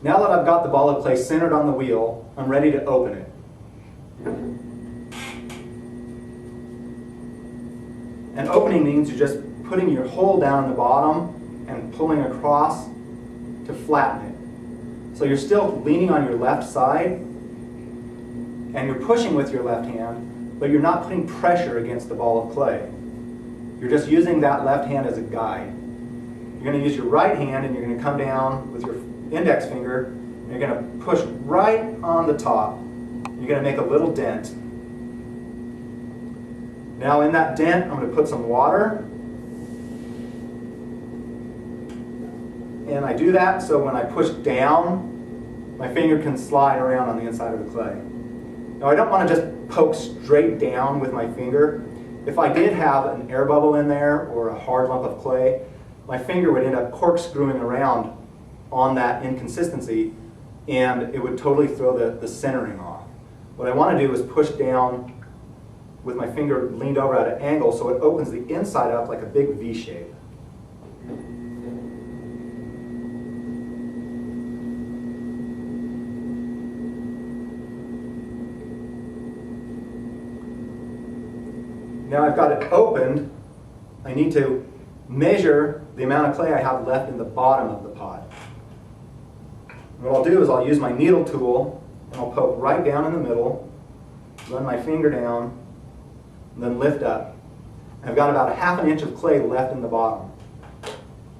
Now that I've got the ball of clay centered on the wheel, I'm ready to open it. And opening means you're just putting your hole down in the bottom and pulling across to flatten it. So you're still leaning on your left side and you're pushing with your left hand, but you're not putting pressure against the ball of clay. You're just using that left hand as a guide. You're going to use your right hand and you're going to come down with your index finger and you're going to push right on the top. You're going to make a little dent. Now in that dent, I'm going to put some water. And I do that so when I push down, my finger can slide around on the inside of the clay. Now I don't want to just poke straight down with my finger. If I did have an air bubble in there or a hard lump of clay, my finger would end up corkscrewing around on that inconsistency and it would totally throw the centering off. What I want to do is push down with my finger leaned over at an angle so it opens the inside up like a big V shape. Now I've got it opened, I need to measure the amount of clay I have left in the bottom of the pot. What I'll do is I'll use my needle tool and I'll poke right down in the middle, run my finger down, and then lift up. And I've got about a ½ inch of clay left in the bottom.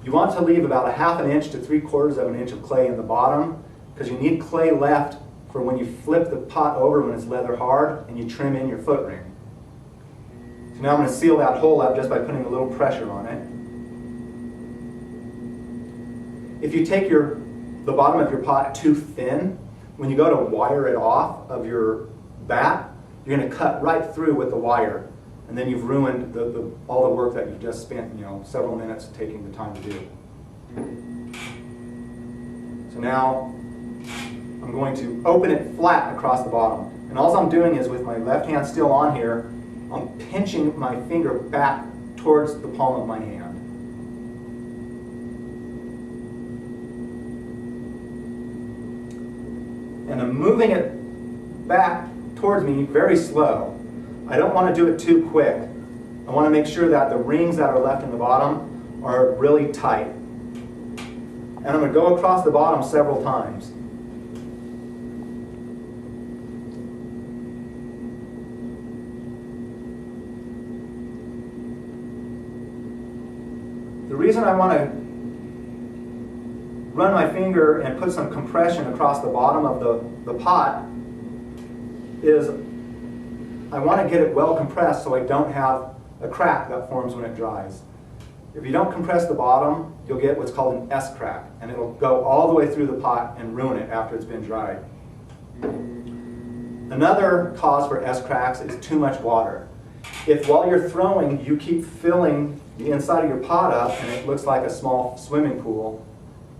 You want to leave about a ½ inch to 3/4 of an inch of clay in the bottom because you need clay left for when you flip the pot over when it's leather hard and you trim in your foot ring. So now I'm going to seal that hole up just by putting a little pressure on it. If you take the bottom of your pot too thin, when you go to wire it off of your bat, you're going to cut right through with the wire, and then you've ruined all the work that you've just spent several minutes taking the time to do. So now I'm going to open it flat across the bottom, and all I'm doing is with my left hand still on here, I'm pinching my finger back towards the palm of my hand. And I'm moving it back towards me very slow. I don't want to do it too quick. I want to make sure that the rings that are left in the bottom are really tight. And I'm going to go across the bottom several times. The reason I want to run my finger and put some compression across the bottom of the pot is I want to get it well compressed so I don't have a crack that forms when it dries. If you don't compress the bottom, you'll get what's called an S-crack, and it'll go all the way through the pot and ruin it after it's been dried. Another cause for S-cracks is too much water. If while you're throwing you keep filling the inside of your pot up and it looks like a small swimming pool,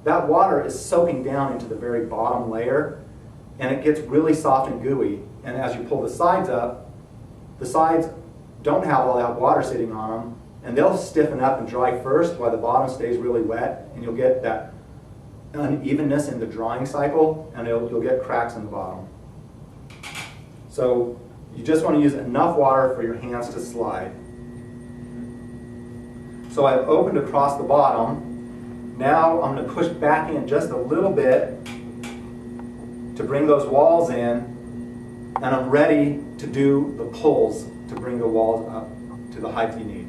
that water is soaking down into the very bottom layer and it gets really soft and gooey. And as you pull the sides up, the sides don't have all that water sitting on them and they'll stiffen up and dry first while the bottom stays really wet, and you'll get that unevenness in the drying cycle and you'll get cracks in the bottom. So you just want to use enough water for your hands to slide. So I've opened across the bottom. Now I'm going to push back in just a little bit to bring those walls in, and I'm ready to do the pulls to bring the walls up to the height you need.